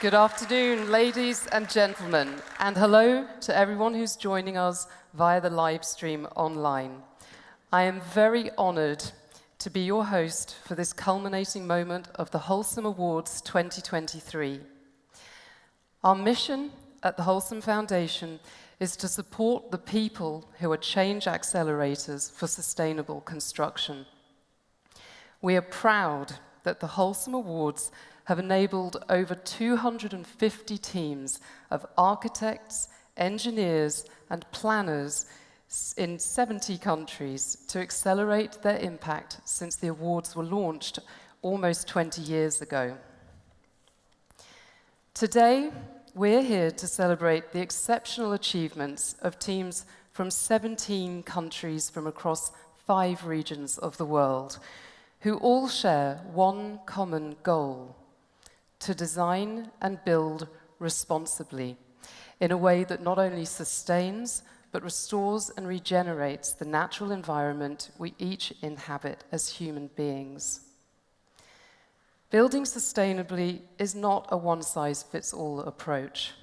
Good afternoon, ladies and gentlemen, and hello to everyone who's joining us via the live stream online. I am very honored to be your host for this culminating moment of the Holcim Awards 2023. Our mission at the Holcim Foundation is to support the people who are change accelerators for sustainable construction. We are proud that the Holcim Awards have enabled over 250 teams of architects, engineers, and planners in 70 countries to accelerate their impact since the awards were launched almost 20 years ago. Today, we're here to celebrate the exceptional achievements of teams from 17 countries from across 5 regions of the world, who all share one common goal: to design and build responsibly in a way that not only sustains, but restores and regenerates the natural environment we each inhabit as human beings. Building sustainably is not a one-size-fits-all approach.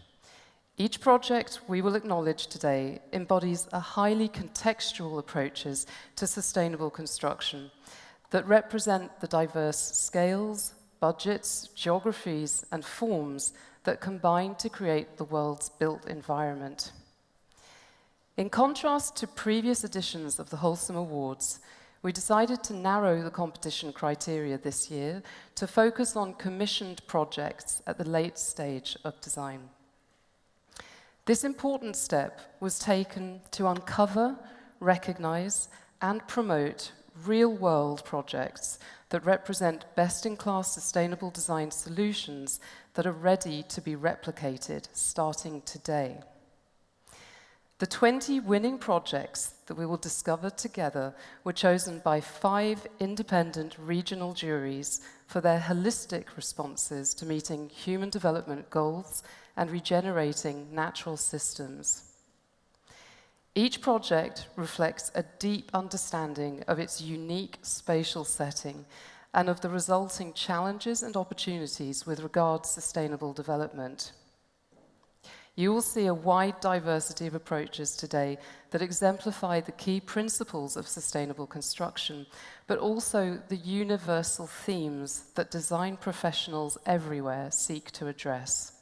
Each project we will acknowledge today embodies a highly contextual approaches to sustainable construction that represent the diverse scales, budgets, geographies, and forms that combine to create the world's built environment. In contrast to previous editions of the Holcim Awards, we decided to narrow the competition criteria this year to focus on commissioned projects at the late stage of design. This important step was taken to uncover, recognize, and promote real-world projects that represent best-in-class sustainable design solutions that are ready to be replicated starting today. The 20 winning projects that we will discover together were chosen by 5 independent regional juries for their holistic responses to meeting human development goals and regenerating natural systems. Each project reflects a deep understanding of its unique spatial setting and of the resulting challenges and opportunities with regard to sustainable development. You will see a wide diversity of approaches today that exemplify the key principles of sustainable construction, but also the universal themes that design professionals everywhere seek to address.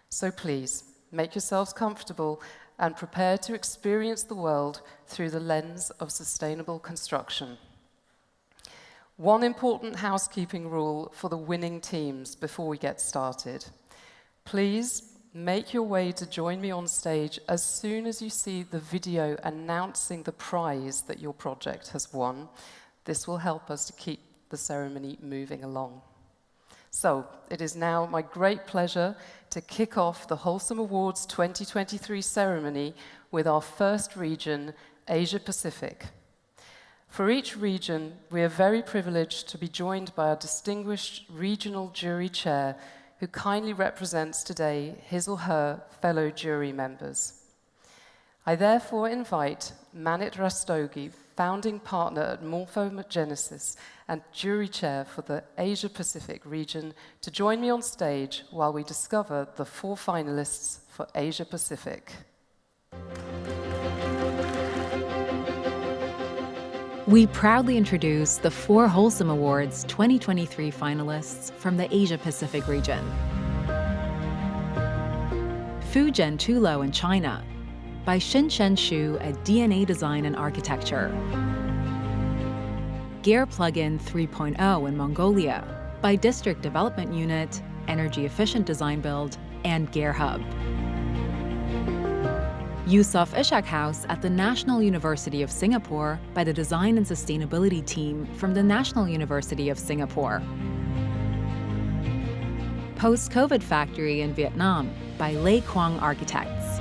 So please, make yourselves comfortable and prepare to experience the world through the lens of sustainable construction. One important housekeeping rule for the winning teams before we get started. Please make your way to join me on stage as soon as you see the video announcing the prize that your project has won. This will help us to keep the ceremony moving along. So, it is now my great pleasure to kick off the Holcim Awards 2023 ceremony with our first region, Asia Pacific. For each region, we are very privileged to be joined by our distinguished regional jury chair, who kindly represents today his or her fellow jury members. I therefore invite Manit Rastogi, founding partner at Morphogenesis and jury chair for the Asia Pacific region, to join me on stage while we discover the 4 finalists for Asia Pacific. We proudly introduce the 4 Holcim Awards 2023 finalists from the Asia Pacific region. Fuzhen Chulo in China, by Xinshen Xu at DNA Design and Architecture. Gear Plugin 3.0 in Mongolia, by District Development Unit, Energy Efficient Design Build, and Gear Hub. Yusof Ishak House at the National University of Singapore by the Design and Sustainability team from the National University of Singapore. Post-COVID Factory in Vietnam by Lê Quang Architects.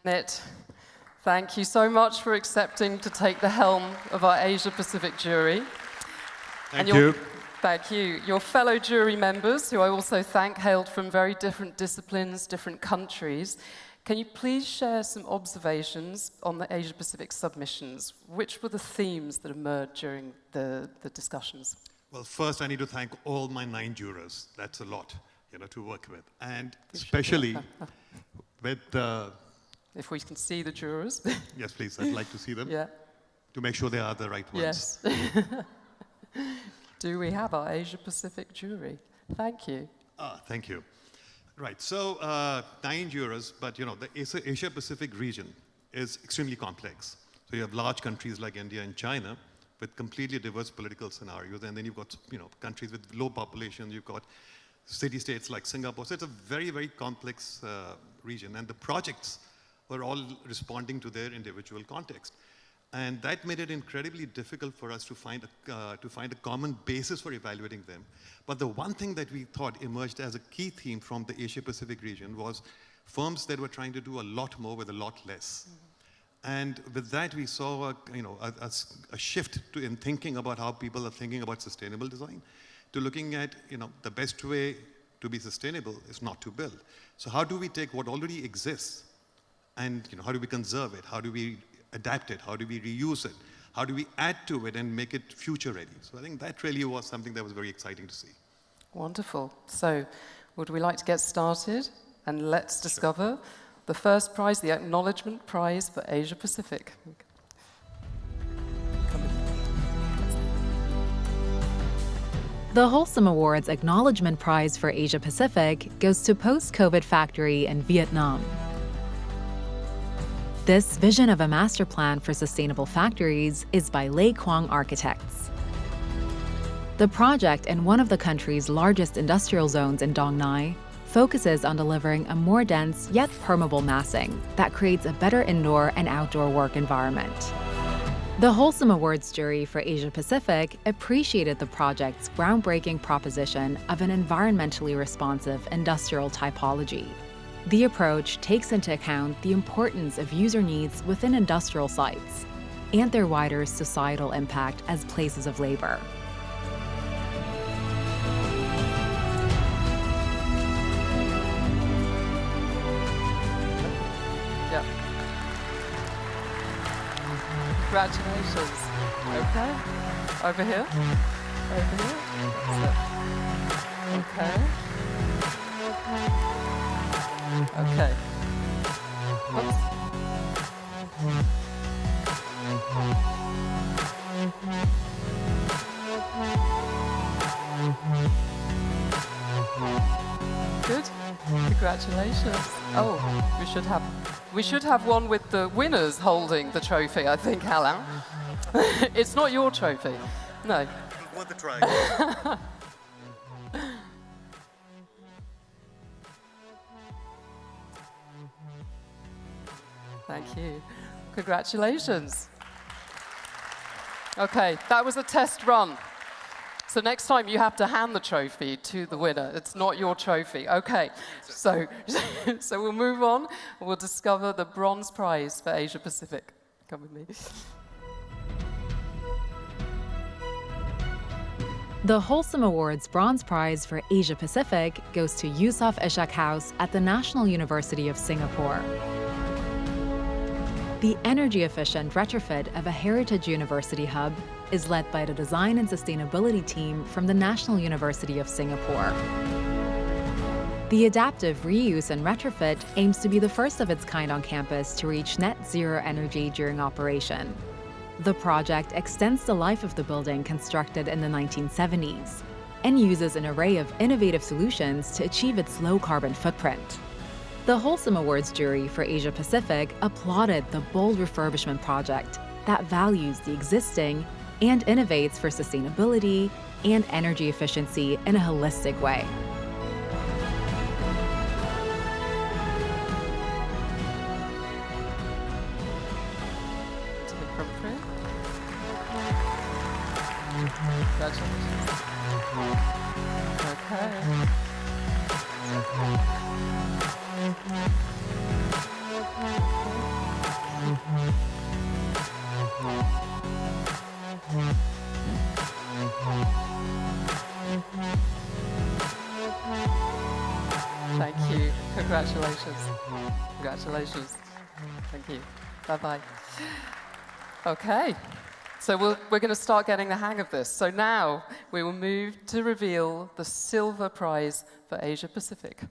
Manit, thank you so much for accepting to take the helm of our Asia Pacific jury. Thank you. Thank you. Your fellow jury members, who I also thank, hailed from very different disciplines, different countries, Can you please share some observations on the Asia-Pacific submissions? Which were the themes that emerged during the discussions? Well, first I need to thank all my 9 jurors. That's a lot, to work with. And especially with if we can see the jurors. Yes, please, I'd like to see them. Yeah. To make sure they are the right ones. Yes. Do we have our Asia-Pacific jury? Thank you. Thank you. Right, so 9 jurors, but the Asia-Pacific region is extremely complex. So you have large countries like India and China with completely diverse political scenarios, and then you've got countries with low populations, you've got city-states like Singapore. So it's a very, very complex region, and the projects were all responding to their individual context. And that made it incredibly difficult for us to find a common basis for evaluating them. But the one thing that we thought emerged as a key theme from the Asia-Pacific region was firms that were trying to do a lot more with a lot less. Mm-hmm. And with that, we saw a shift in thinking about how people are thinking about sustainable design, to looking at the best way to be sustainable is not to build. So how do we take what already exists and how do we conserve it? How do we adapt it? How do we reuse it? How do we add to it and make it future ready? So I think that really was something that was very exciting to see. Wonderful. So would we like to get started? And let's discover the first prize, the Acknowledgement Prize for Asia Pacific. The Holcim Awards Acknowledgement Prize for Asia Pacific goes to Post-COVID Factory in Vietnam. This vision of a master plan for sustainable factories is by Lê Quang Architects. The project in one of the country's largest industrial zones in Dong Nai focuses on delivering a more dense yet permeable massing that creates a better indoor and outdoor work environment. The Holcim Awards jury for Asia Pacific appreciated the project's groundbreaking proposition of an environmentally responsive industrial typology. The approach takes into account the importance of user needs within industrial sites and their wider societal impact as places of labor. Yeah. Congratulations. Okay. Over here. Over here. Okay. Okay. Oops. Good. Congratulations. Oh, we should have one with the winners holding the trophy, I think, Alain. It's not your trophy. No. Worth a try. Thank you. Congratulations. Okay, that was a test run. So next time you have to hand the trophy to the winner. It's not your trophy. Okay, so we'll move on. We'll discover the bronze prize for Asia Pacific. Come with me. The Holcim Awards Bronze Prize for Asia Pacific goes to Yusof Ishak House at the National University of Singapore. The energy-efficient retrofit of a heritage university hub is led by the design and sustainability team from the National University of Singapore. The adaptive reuse and retrofit aims to be the first of its kind on campus to reach net zero energy during operation. The project extends the life of the building constructed in the 1970s and uses an array of innovative solutions to achieve its low carbon footprint. The Holcim Awards jury for Asia Pacific applauded the bold refurbishment project that values the existing and innovates for sustainability and energy efficiency in a holistic way. Take from Fred. Congratulations. Okay. Thank you. Congratulations. Congratulations. Thank you. Bye-bye. Okay. So we're going to start getting the hang of this. So now we will move to reveal the Silver Prize for Asia Pacific.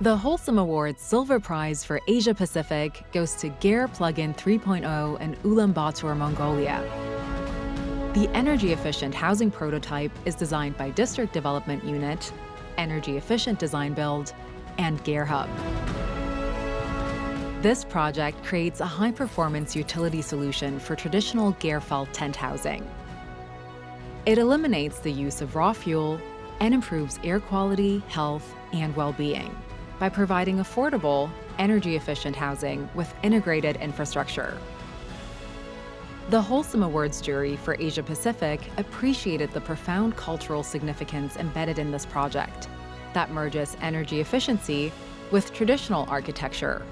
The Holcim Award's Silver Prize for Asia Pacific goes to Gear Plugin 3.0 in Ulaanbaatar, Mongolia. The energy-efficient housing prototype is designed by District Development Unit, Energy Efficient Design Build, and Gear Hub. This project creates a high-performance utility solution for traditional Gear-felt tent housing. It eliminates the use of raw fuel and improves air quality, health, and well-being by providing affordable, energy-efficient housing with integrated infrastructure. The Holcim Awards jury for Asia Pacific appreciated the profound cultural significance embedded in this project that merges energy efficiency with traditional architecture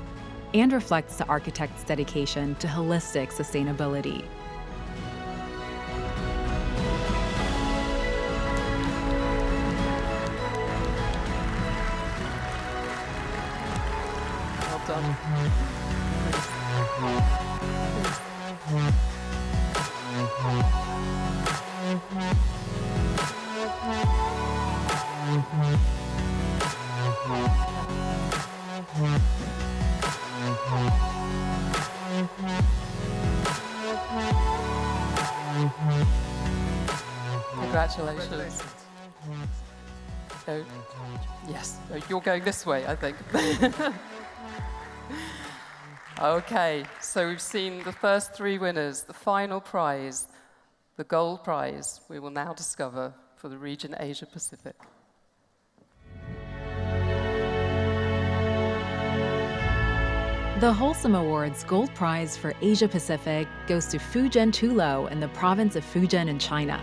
and reflects the architect's dedication to holistic sustainability. Well done. Congratulations. Oh, yes, oh, you're going this way, I think. Okay, so we've seen the first three winners. The final prize, the gold prize, we will now discover for the region Asia Pacific. The Holcim Awards Gold Prize for Asia Pacific goes to Fujian Tulo in the province of Fujian in China.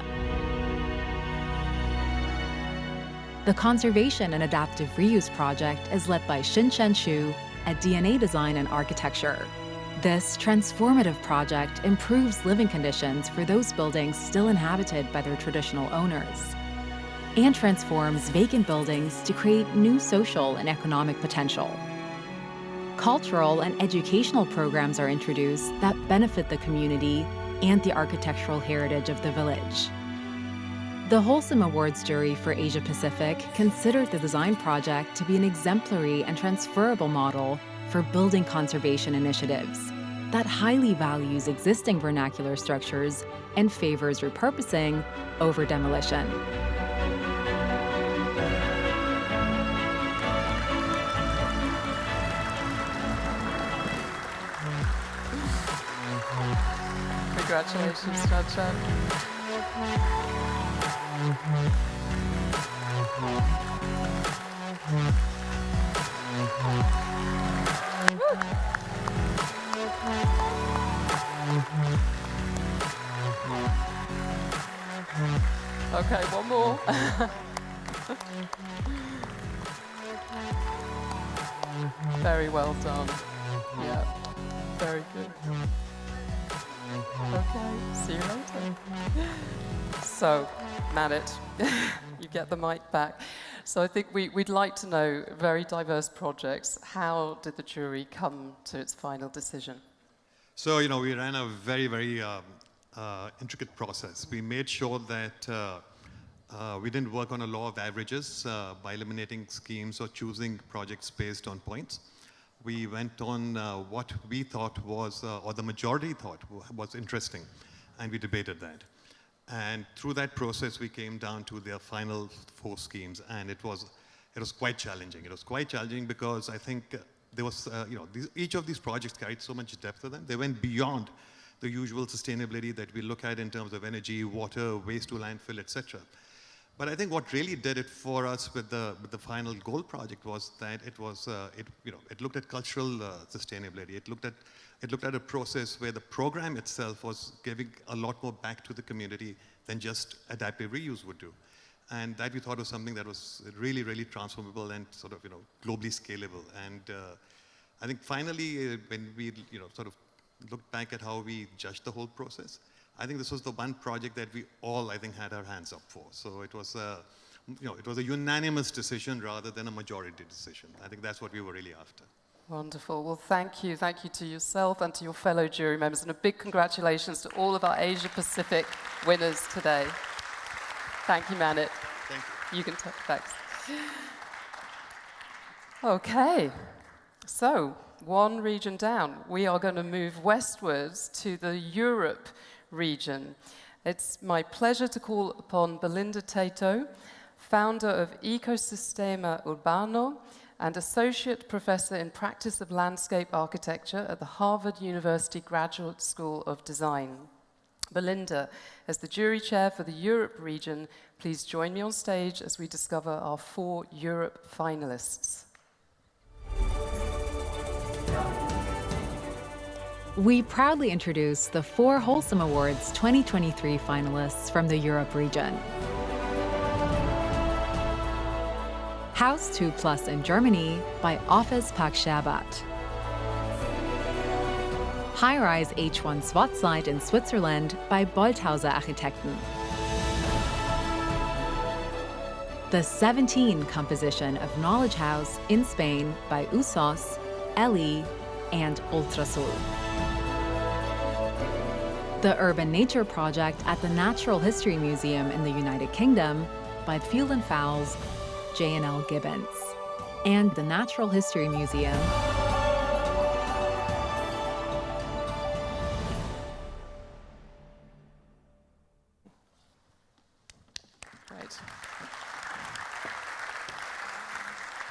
The Conservation and Adaptive Reuse project is led by Xinchen Xu at DNA Design and Architecture. This transformative project improves living conditions for those buildings still inhabited by their traditional owners and transforms vacant buildings to create new social and economic potential. Cultural and educational programs are introduced that benefit the community and the architectural heritage of the village. The Holcim Awards jury for Asia Pacific considered the design project to be an exemplary and transferable model for building conservation initiatives that highly values existing vernacular structures and favors repurposing over demolition. Congratulations, Chan. Okay, one more. Very well done. Yeah, very good. Okay, see you later. So, Manit, you get the mic back. So I think we'd like to know, very diverse projects, how did the jury come to its final decision? So, we ran a very, very intricate process. We made sure that we didn't work on a law of averages by eliminating schemes or choosing projects based on points. We went on what we thought was, or the majority thought was interesting, and we debated that. And through that process, we came down to their final 4 schemes, and it was quite challenging. It was quite challenging because I think there was, each of these projects carried so much depth to them. They went beyond the usual sustainability that we look at in terms of energy, water, waste to landfill, etc. But I think what really did it for us with the final goal project was that it looked at cultural sustainability. It looked at a process where the program itself was giving a lot more back to the community than just adaptive reuse would do. And that we thought was something that was really, really transformable and sort of, globally scalable. And I think finally, when we, sort of looked back at how we judged the whole process, I think this was the one project that we all, I think, had our hands up for. So it was it was a unanimous decision rather than a majority decision. I think that's what we were really after. Wonderful. Well, thank you. Thank you to yourself and to your fellow jury members. And a big congratulations to all of our Asia Pacific winners today. Thank you, Manit. Thank you. You can take thanks. Okay. So, one region down. We are going to move westwards to the Europe region. It's my pleasure to call upon Belinda Tato, founder of Ecosistema Urbano and Associate Professor in Practice of Landscape Architecture at the Harvard University Graduate School of Design. Belinda, as the jury chair for the Europe region, please join me on stage as we discover our 4 Europe finalists. We proudly introduce the 4 Holcim Awards 2023 finalists from the Europe region. House 2 Plus in Germany by Office Park-Scherbat. High-rise H1 SWAT site in Switzerland by Bolthauser Architekten. The 17 composition of Knowledge House in Spain by USOS, LE, and Ultrasul. The Urban Nature Project at the Natural History Museum in the United Kingdom by Field and Fowles, J&L Gibbons. And the Natural History Museum Great.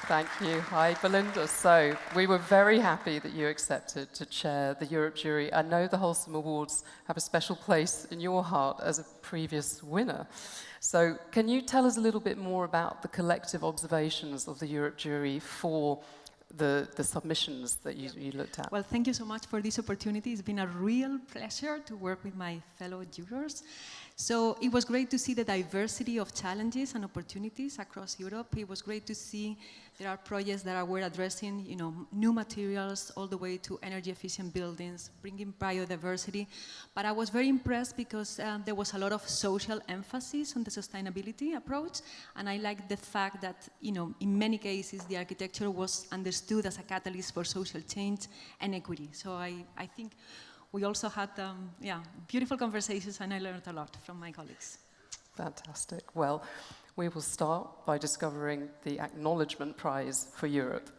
Thank you. Hi, Belinda. So we were very happy that you accepted to chair the Europe jury. I know the Holcim Awards have a special place in your heart as a previous winner. So can you tell us a little bit more about the collective observations of the Europe jury for the submissions that you looked at? Well, thank you so much for this opportunity. It's been a real pleasure to work with my fellow jurors. So it was great to see the diversity of challenges and opportunities across Europe. It was great to see there are projects that were addressing, new materials all the way to energy efficient buildings, bringing biodiversity. But I was very impressed because there was a lot of social emphasis on the sustainability approach. And I liked the fact that, in many cases, the architecture was understood as a catalyst for social change and equity. So I think we also had beautiful conversations, and I learned a lot from my colleagues. Fantastic. Well, we will start by discovering the Acknowledgement Prize for Europe.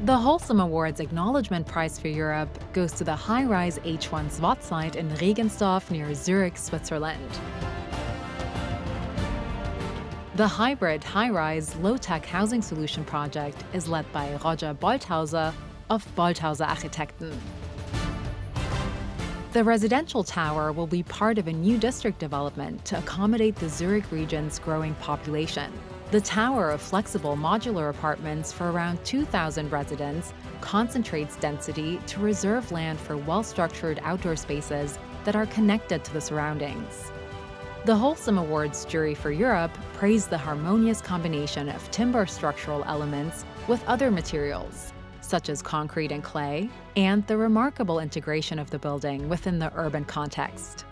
The Holcim Awards Acknowledgement Prize for Europe goes to the high-rise H1 SWAT site in Regensdorf near Zurich, Switzerland. The hybrid high-rise low-tech housing solution project is led by Roger Bolthauser of Bolthauser Architekten. The residential tower will be part of a new district development to accommodate the Zurich region's growing population. The tower of flexible modular apartments for around 2,000 residents concentrates density to reserve land for well-structured outdoor spaces that are connected to the surroundings. The Holcim Awards jury for Europe praised the harmonious combination of timber structural elements with other materials, such as concrete and clay, and the remarkable integration of the building within the urban context.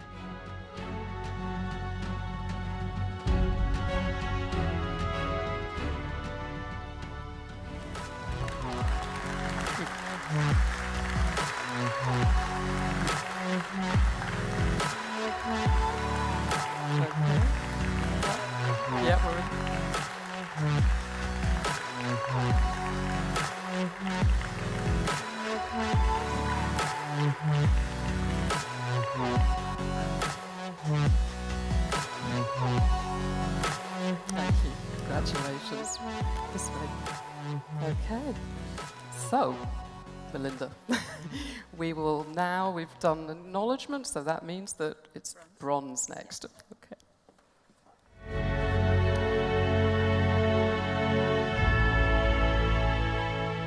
Yeah, thank you. Congratulations. This way. Okay. So, Belinda, we've done acknowledgement, so that means that it's bronze next. Okay.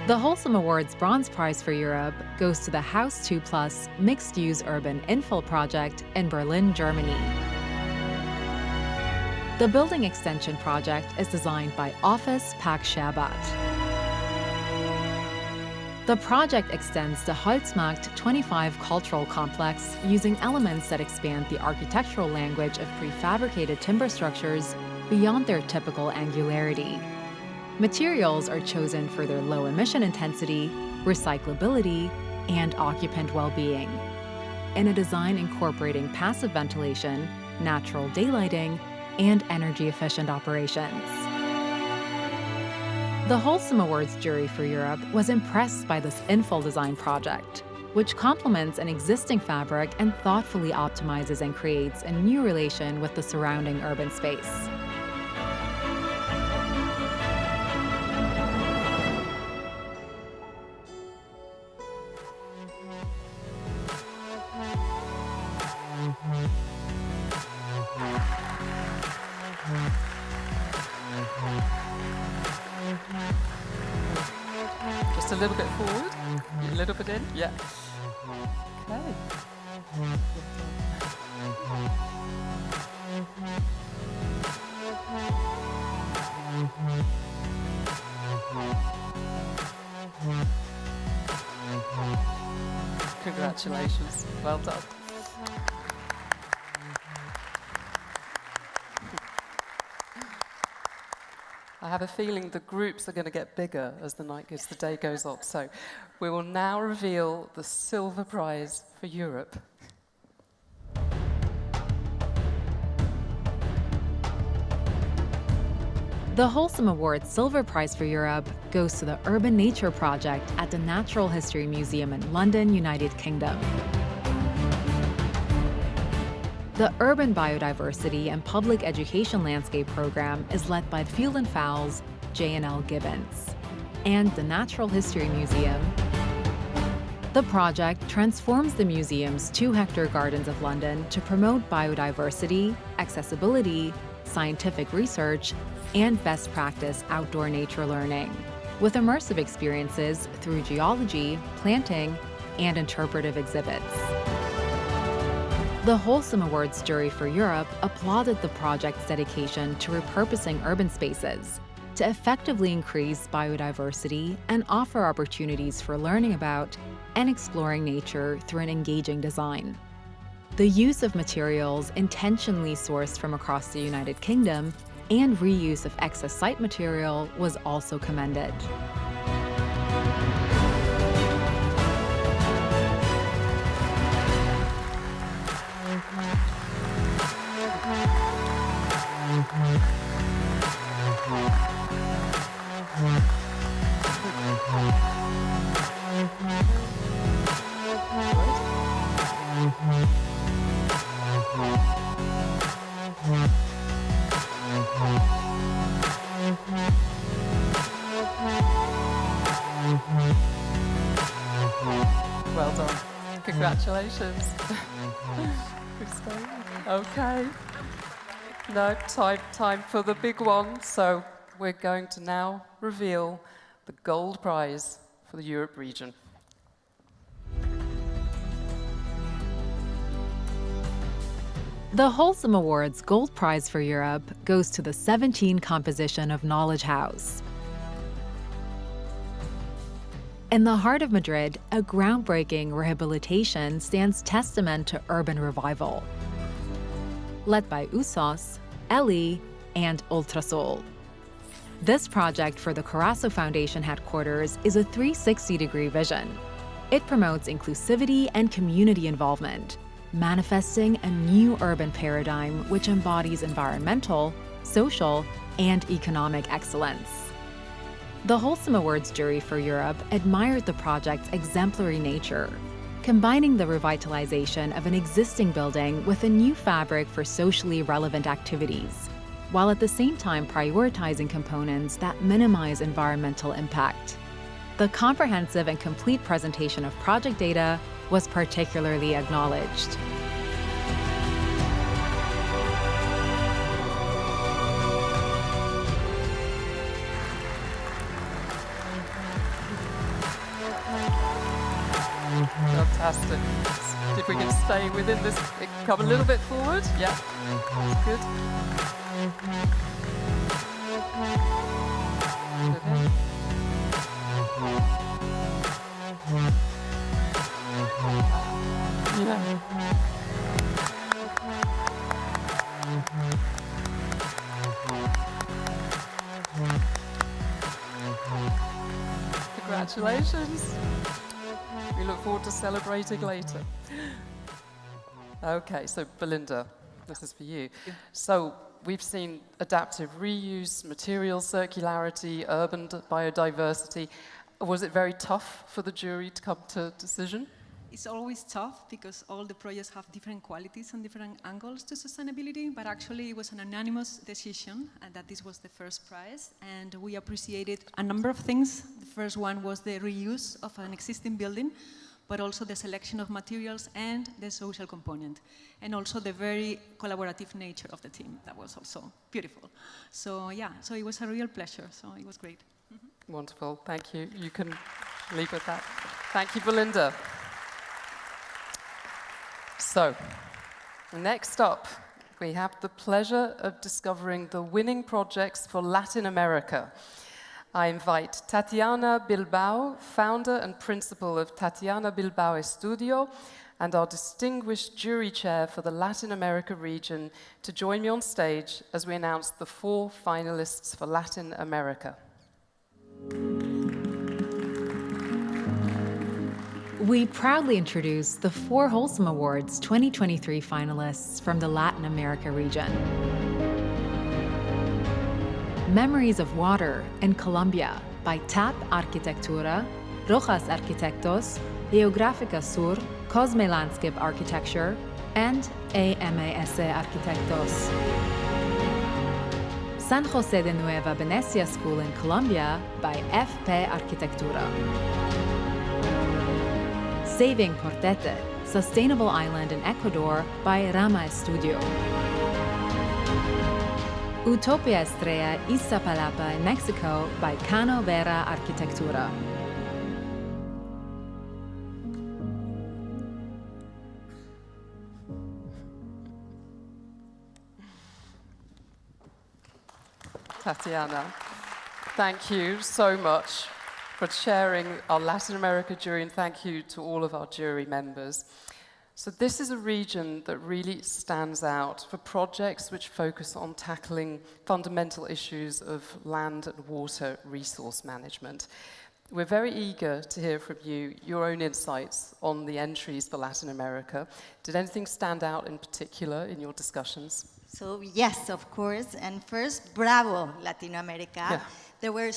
The Holcim Awards Bronze Prize for Europe goes to the House 2 Plus mixed-use urban infill project in Berlin, Germany. The building extension project is designed by Office Park-Scherbat. The project extends the Holzmarkt 25 cultural complex using elements that expand the architectural language of prefabricated timber structures beyond their typical angularity. Materials are chosen for their low emission intensity, recyclability, and occupant well-being, in a design incorporating passive ventilation, natural daylighting, and energy-efficient operations. The Holcim Awards jury for Europe was impressed by this infill design project, which complements an existing fabric and thoughtfully optimizes and creates a new relation with the surrounding urban space. Just a little bit forward, a little bit in, yeah. Okay. Congratulations, well done. I have a feeling the groups are going to get bigger as the day goes on. So we will now reveal the silver prize for Europe. The Holcim Awards Silver Prize for Europe goes to the Urban Nature Project at the Natural History Museum in London, United Kingdom. The Urban Biodiversity and Public Education Landscape Program is led by Field and Fowles, J&L Gibbons, and the Natural History Museum. The project transforms the museum's 2-hectare gardens of London to promote biodiversity, accessibility, scientific research, and best practice outdoor nature learning, with immersive experiences through geology, planting, and interpretive exhibits. The Holcim Awards jury for Europe applauded the project's dedication to repurposing urban spaces to effectively increase biodiversity and offer opportunities for learning about and exploring nature through an engaging design. The use of materials intentionally sourced from across the United Kingdom and reuse of excess site material was also commended. Well done. Congratulations. Okay. No, time for the big one. So we're going to now reveal the gold prize for the Europe region. The Holcim Awards Gold Prize for Europe goes to the 17 composition of Knowledge House. In the heart of Madrid, a groundbreaking rehabilitation stands testament to urban revival. Led by USOS, ELI, and Ultrasol. This project for the Carasso Foundation headquarters is a 360-degree vision. It promotes inclusivity and community involvement, manifesting a new urban paradigm which embodies environmental, social, and economic excellence. The Holcim Awards jury for Europe admired the project's exemplary nature, combining the revitalization of an existing building with a new fabric for socially relevant activities, while at the same time prioritizing components that minimize environmental impact. The comprehensive and complete presentation of project data was particularly acknowledged. Fantastic. If we can stay within this, come a little bit forward. Yeah, that's good. Good. Congratulations. We look forward to celebrating later. Okay, so Belinda, this is for you. So we've seen adaptive reuse, material circularity, urban biodiversity. Was it very tough for the jury to come to a decision? It's always tough because all the projects have different qualities and different angles to sustainability, but actually it was an unanimous decision and that this was the first prize, and we appreciated a number of things. The first one was the reuse of an existing building, but also the selection of materials and the social component, and also the very collaborative nature of the team. That was also beautiful. So yeah, so it was a real pleasure, so it was great. Wonderful, thank you. You can leave with that. Thank you, Belinda. So, next up, we have the pleasure of discovering the winning projects for Latin America. I invite Tatiana Bilbao, founder and principal of Tatiana Bilbao Estudio, and our distinguished jury chair for the Latin America region to join me on stage as we announce the 4 finalists for Latin America. We proudly introduce the 4 Holcim Awards 2023 finalists from the Latin America region. Memories of Water in Colombia by TAP Arquitectura, Rojas Arquitectos, Geográfica Sur, Cosme Landscape Architecture, and AMAS Arquitectos. San José de Nueva Venecia School in Colombia by FP Arquitectura. Saving Portete, Sustainable Island in Ecuador by Rama Estudio. Utopia Estrella Iztapalapa in Mexico by Cano Vera Arquitectura. Tatiana, thank you so much for chairing our Latin America jury, and thank you to all of our jury members. So this is a region that really stands out for projects which focus on tackling fundamental issues of land and water resource management. We're very eager to hear from you, your own insights on the entries for Latin America. Did anything stand out in particular in your discussions? So yes, of course. And first, bravo, Latin America. Yeah. There were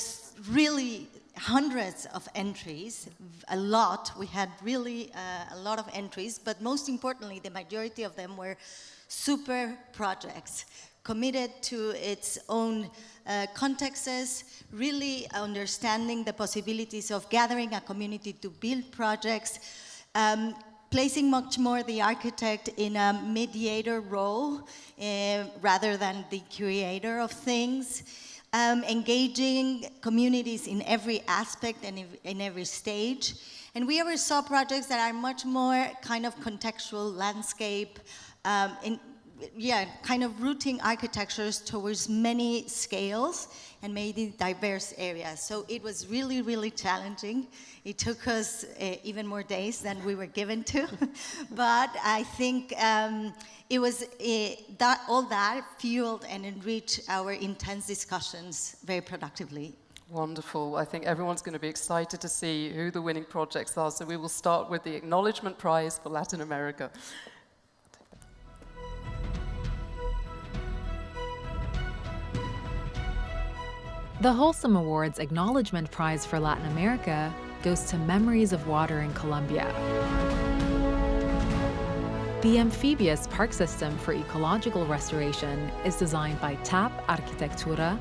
really hundreds of entries, a lot. We had really a lot of entries, but most importantly, the majority of them were super projects, committed to its own contexts, really understanding the possibilities of gathering a community to build projects, placing much more the architect in a mediator role rather than the curator of things, engaging communities in every aspect and in every stage. And we ever saw projects that are much more kind of contextual landscape, kind of routing architectures towards many scales and many diverse areas. So it was really, really challenging. It took us even more days than we were given to. But I think it was all that fueled and enriched our intense discussions very productively. Wonderful. I think everyone's going to be excited to see who the winning projects are. So we will start with the Acknowledgement Prize for Latin America. The Holcim Awards Acknowledgement Prize for Latin America goes to Memories of Water in Colombia. The amphibious park system for ecological restoration is designed by TAP Arquitectura,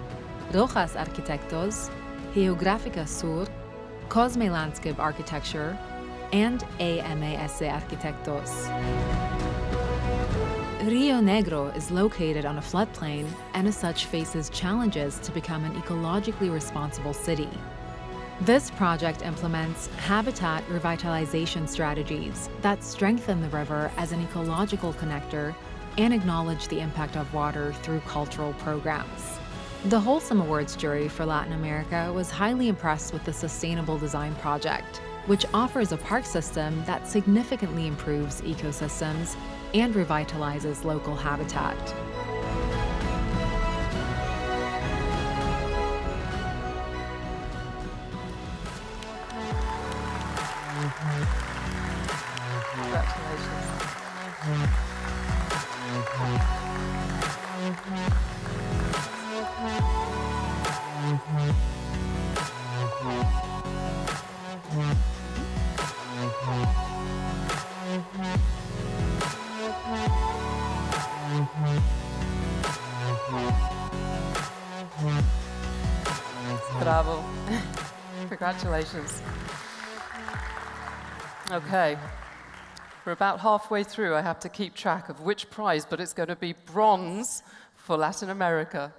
Rojas Arquitectos, Geográfica Sur, Cosme Landscape Architecture, and AMAS Arquitectos. Rio Negro is located on a floodplain and as such faces challenges to become an ecologically responsible city. This project implements habitat revitalization strategies that strengthen the river as an ecological connector and acknowledge the impact of water through cultural programs. The Holcim Awards jury for Latin America was highly impressed with the Sustainable Design Project, which offers a park system that significantly improves ecosystems and revitalizes local habitat. Congratulations. Bravo. Congratulations. Okay. We're about halfway through. I have to keep track of which prize, but it's going to be bronze for Latin America.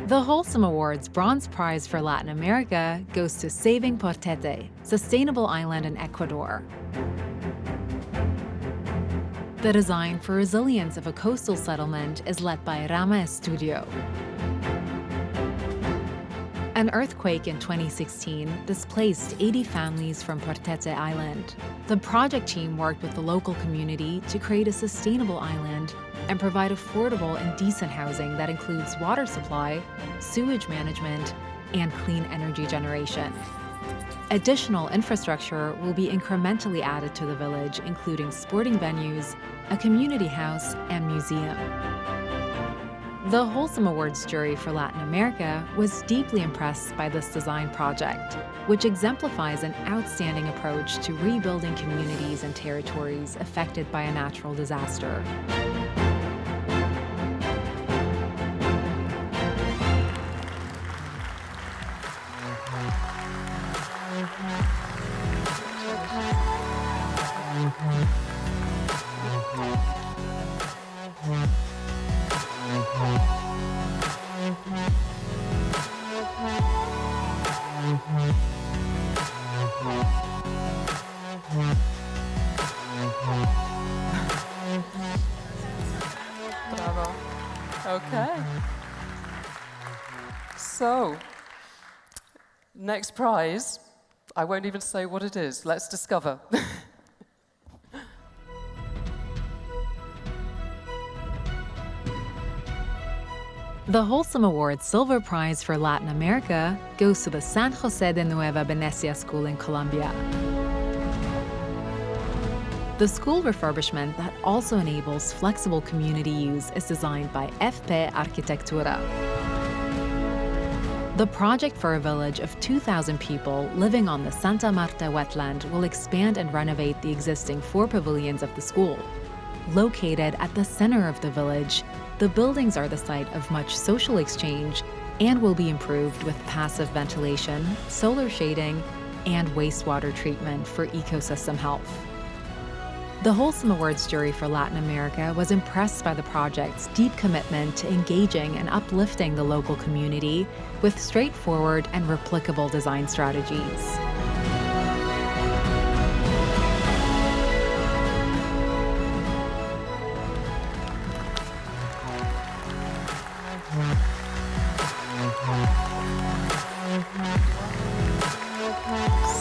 The Holcim Awards Bronze Prize for Latin America goes to Saving Portete, sustainable island in Ecuador. The design for resilience of a coastal settlement is led by Rama Estudio. An earthquake in 2016 displaced 80 families from Portete Island. The project team worked with the local community to create a sustainable island and provide affordable and decent housing that includes water supply, sewage management, and clean energy generation. Additional infrastructure will be incrementally added to the village, including sporting venues, a community house, and museum. The Holcim Awards jury for Latin America was deeply impressed by this design project, which exemplifies an outstanding approach to rebuilding communities and territories affected by a natural disaster. Bravo. Okay. So, next prize, I won't even say what it is. Let's discover. The Holcim Awards Silver Prize for Latin America goes to the San Jose de Nueva Venecia School in Colombia. The school refurbishment that also enables flexible community use is designed by FP Arquitectura. The project for a village of 2,000 people living on the Santa Marta wetland will expand and renovate the existing 4 pavilions of the school. Located at the center of the village, the buildings are the site of much social exchange and will be improved with passive ventilation, solar shading, and wastewater treatment for ecosystem health. The Holcim Awards jury for Latin America was impressed by the project's deep commitment to engaging and uplifting the local community with straightforward and replicable design strategies.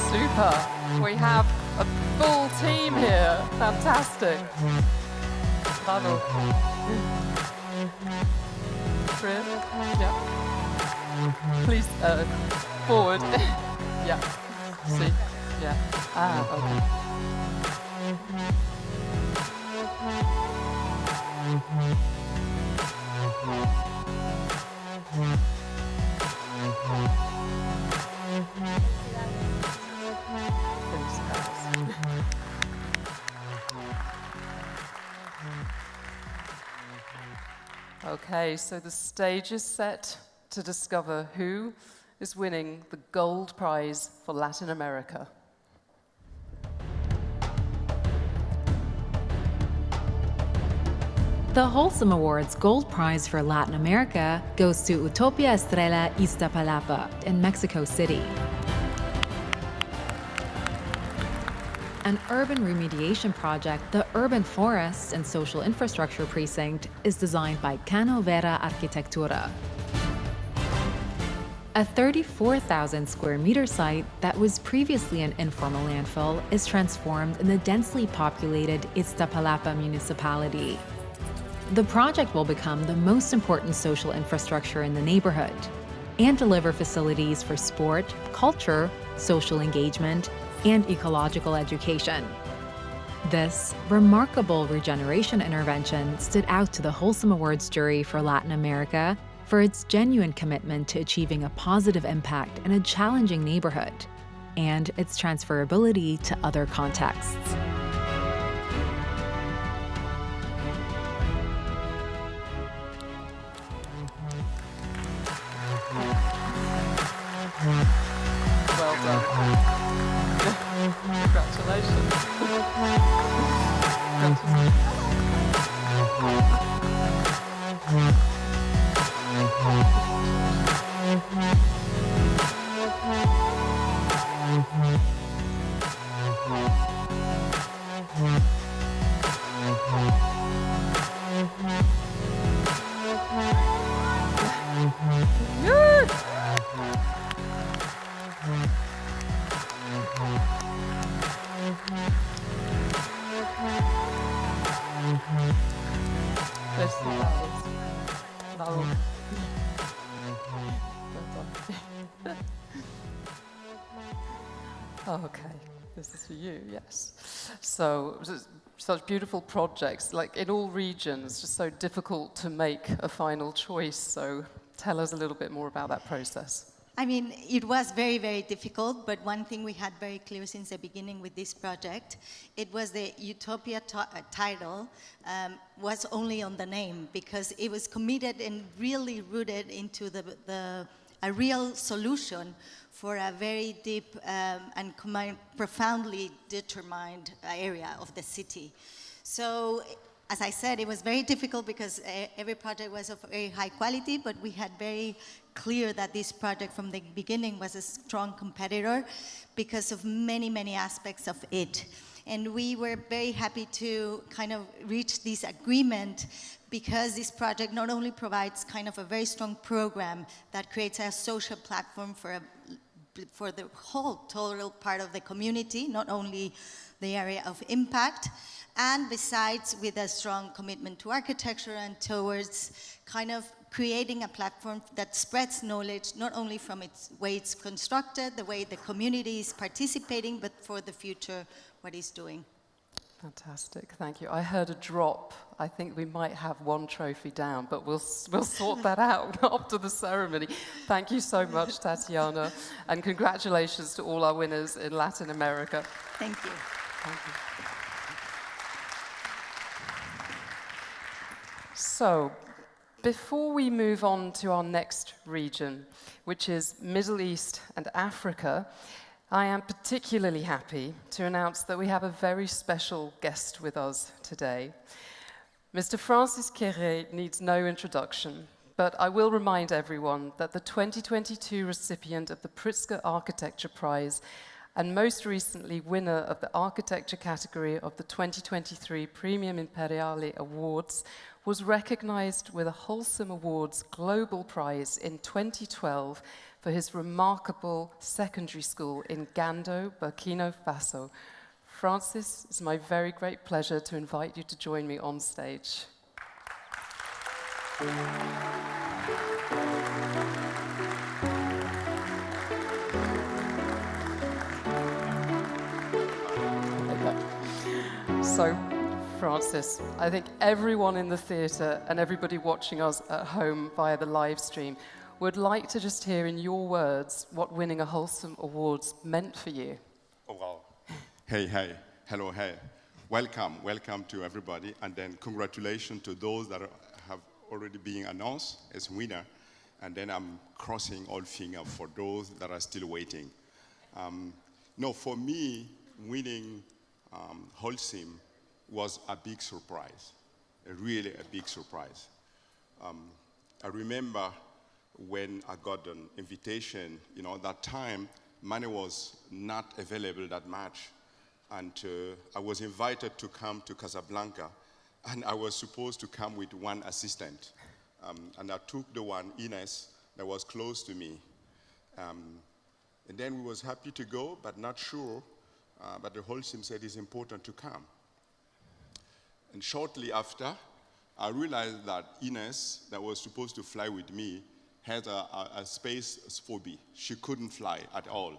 Super. We have a full team here. Fantastic. Bravo. Chris? Yeah. Please, forward. Yeah. See? Yeah. Ah, okay. Okay, so the stage is set to discover who is winning the gold prize for Latin America. The Holcim Awards Gold Prize for Latin America goes to Utopia Estrella Iztapalapa in Mexico City. An urban remediation project, the Urban Forest and Social Infrastructure Precinct is designed by Cano Vera Arquitectura. A 34,000 square meter site that was previously an informal landfill is transformed in the densely populated Iztapalapa municipality. The project will become the most important social infrastructure in the neighborhood. and deliver facilities for sport, culture, social engagement, and ecological education. This remarkable regeneration intervention stood out to the Holcim Awards jury for Latin America for its genuine commitment to achieving a positive impact in a challenging neighborhood and its transferability to other contexts. Well done. Congratulations. Okay, this is for you, yes. So, such beautiful projects, like in all regions, just so difficult to make a final choice. So tell us a little bit more about that process. I mean, it was very, very difficult, but one thing we had very clear since the beginning with this project, it was the Utopia title was only on the name, because it was committed and really rooted into a real solution for a very deep and profoundly determined area of the city. So, as I said, it was very difficult because every project was of very high quality, but we had very clear that this project from the beginning was a strong competitor because of many, many aspects of it. And we were very happy to kind of reach this agreement because this project not only provides kind of a very strong program that creates a social platform for the whole total part of the community, not only the area of impact, and besides with a strong commitment to architecture and towards kind of creating a platform that spreads knowledge, not only from its way it's constructed, the way the community is participating, but for the future, what it's doing. Fantastic, thank you. I heard a drop. I think we might have one trophy down, but we'll sort that out after the ceremony. Thank you so much, Tatiana, and congratulations to all our winners in Latin America. Thank you. Thank you. So, before we move on to our next region, which is Middle East and Africa, I am particularly happy to announce that we have a very special guest with us today. Mr. Francis Quéré needs no introduction, but I will remind everyone that the 2022 recipient of the Pritzker Architecture Prize and most recently winner of the architecture category of the 2023 Premium Imperiale Awards was recognized with a Holcim Awards Global Prize in 2012 for his remarkable secondary school in Gando, Burkina Faso. Francis, it's my very great pleasure to invite you to join me on stage. So, Francis, I think everyone in the theatre and everybody watching us at home via the live stream would like to just hear in your words what winning a Holcim Awards meant for you. Oh, wow. Hey, hello, hey. Welcome to everybody, and then congratulations to those that have already been announced as winner, and then I'm crossing all fingers for those that are still waiting. No, for me, winning Holcim was a big surprise, really a big surprise. I remember when I got an invitation, that time money was not available that much, and I was invited to come to Casablanca, and I was supposed to come with one assistant, and I took the one, Ines, that was close to me. And then we was happy to go, but not sure, but the Holcim said it's important to come. And shortly after, I realized that Ines, that was supposed to fly with me, had a space phobia. She couldn't fly at all.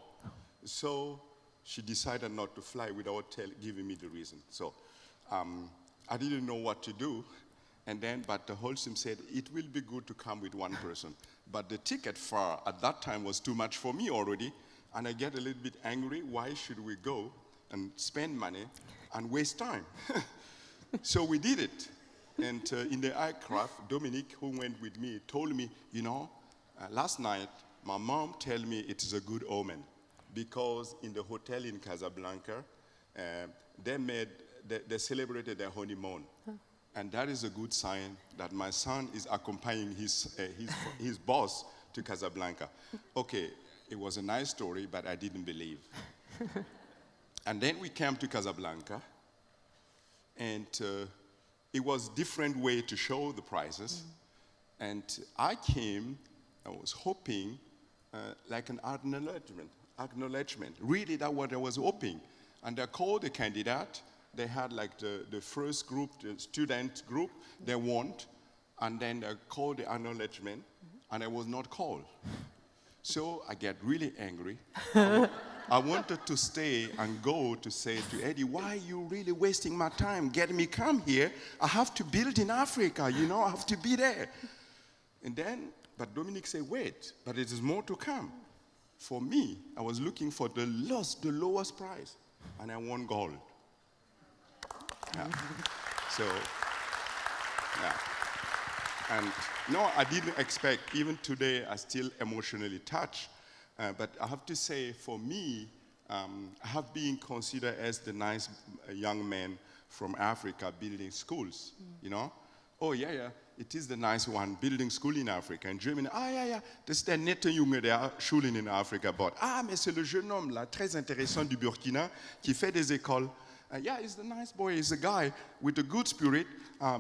So she decided not to fly without giving me the reason. So I didn't know what to do. But the Holcim said, it will be good to come with one person. But the ticket fare at that time was too much for me already. And I get a little bit angry. Why should we go and spend money and waste time? So we did it. And in the aircraft, Dominique, who went with me, told me, last night, my mom told me it is a good omen because in the hotel in Casablanca, they celebrated their honeymoon. And that is a good sign that my son is accompanying his boss to Casablanca. Okay, it was a nice story, but I didn't believe. And then we came to Casablanca, and it was different way to show the prices. And I was hoping like an acknowledgement. Really, that's what I was hoping. And I called the candidate. They had like the first group, the student group, they want. And then I called the acknowledgement, and I was not called. So I get really angry. I wanted to stay and go to say to Eddie, why are you really wasting my time? Get me come here. I have to build in Africa, I have to be there. But Dominique said, wait, but it is more to come. For me, I was looking for the lowest price, and I won gold. Yeah. So, yeah. And no, I didn't expect, even today, I still emotionally touched. But I have to say, for me, I have been considered as the nice young man from Africa building schools, Oh, yeah, it is the nice one, building school in Africa. In Germany, ja, das ist der nette Junge, der Schulen in Afrika baut. Mais c'est le jeune homme, là, très intéressant du Burkina, qui fait des écoles. Yeah, he's the nice boy, he's a guy with a good spirit,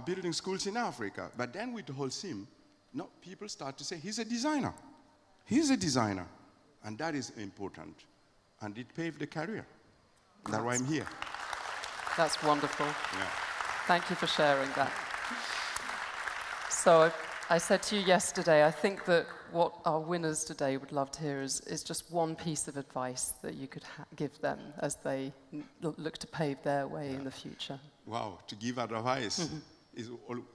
building schools in Africa. But then with the Holcim, people start to say, he's a designer. He's a designer. And that is important. And it paved the career. That's why I'm here. That's wonderful. Yeah. Thank you for sharing that. So I said to you yesterday, I think that what our winners today would love to hear is just one piece of advice that you could give them as they look to pave their way in the future. Wow, to give advice is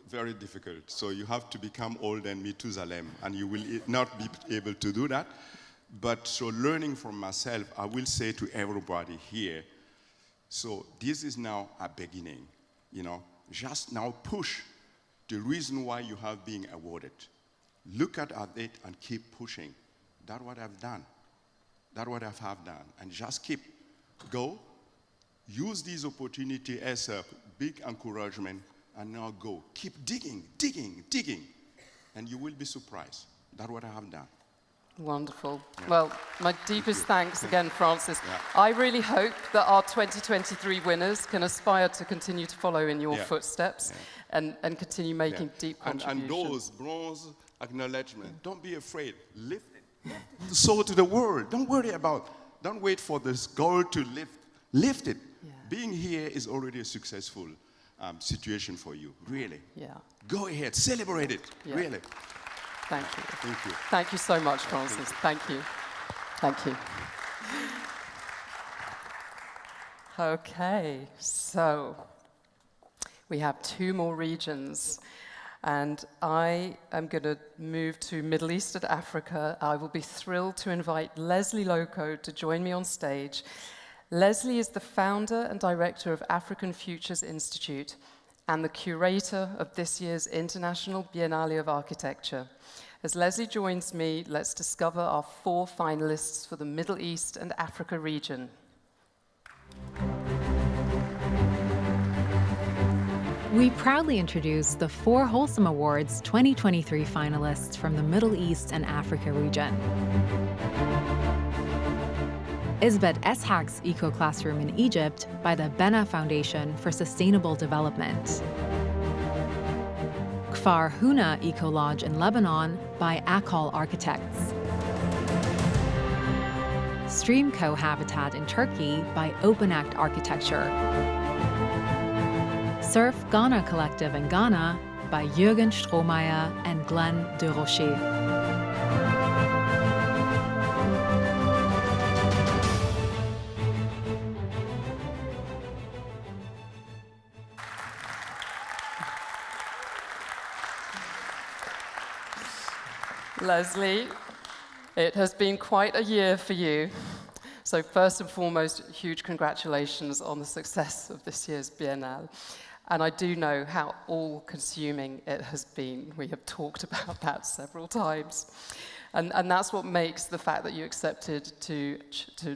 very difficult. So you have to become old and Methuselah, and you will not be able to do that. But so learning from myself, I will say to everybody here, so this is now a beginning, just now push the reason why you have been awarded. Look at it and keep pushing. That's what I've done. That's what I have done. And just go, use this opportunity as a big encouragement, and now go. Keep digging, and you will be surprised. That's what I have done. Wonderful. Yeah. Well, my deepest thanks again, Francis. Yeah. I really hope that our 2023 winners can aspire to continue to follow in your footsteps and continue making deep contributions. And those bronze acknowledgement, don't be afraid. Lift it. So to the world. Don't wait for this goal to lift. Lift it. Yeah. Being here is already a successful situation for you, really. Yeah. Go ahead, celebrate it, really. Thank you. Thank you. Thank you so much, Francis. Thank you. Thank you. Okay, so we have 2 more regions, and I am going to move to Middle East and Africa. I will be thrilled to invite Leslie Loco to join me on stage. Leslie is the founder and director of African Futures Institute and the curator of this year's International Biennale of Architecture. As Leslie joins me, let's discover our 4 finalists for the Middle East and Africa region. We proudly introduce the 4 Holcim Awards 2023 finalists from the Middle East and Africa region. Isbet Eshak's Eco Classroom in Egypt by the Benna Foundation for Sustainable Development. Kfar Huna Eco Lodge in Lebanon by Akol Architects. Stream Cohabitat in Turkey by Open Act Architecture. Surf Ghana Collective in Ghana by Jürgen Strohmeier and Glenn de Rocher. Leslie, it has been quite a year for you. So first and foremost, huge congratulations on the success of this year's Biennale. And I do know how all-consuming it has been. We have talked about that several times. And that's what makes the fact that you accepted to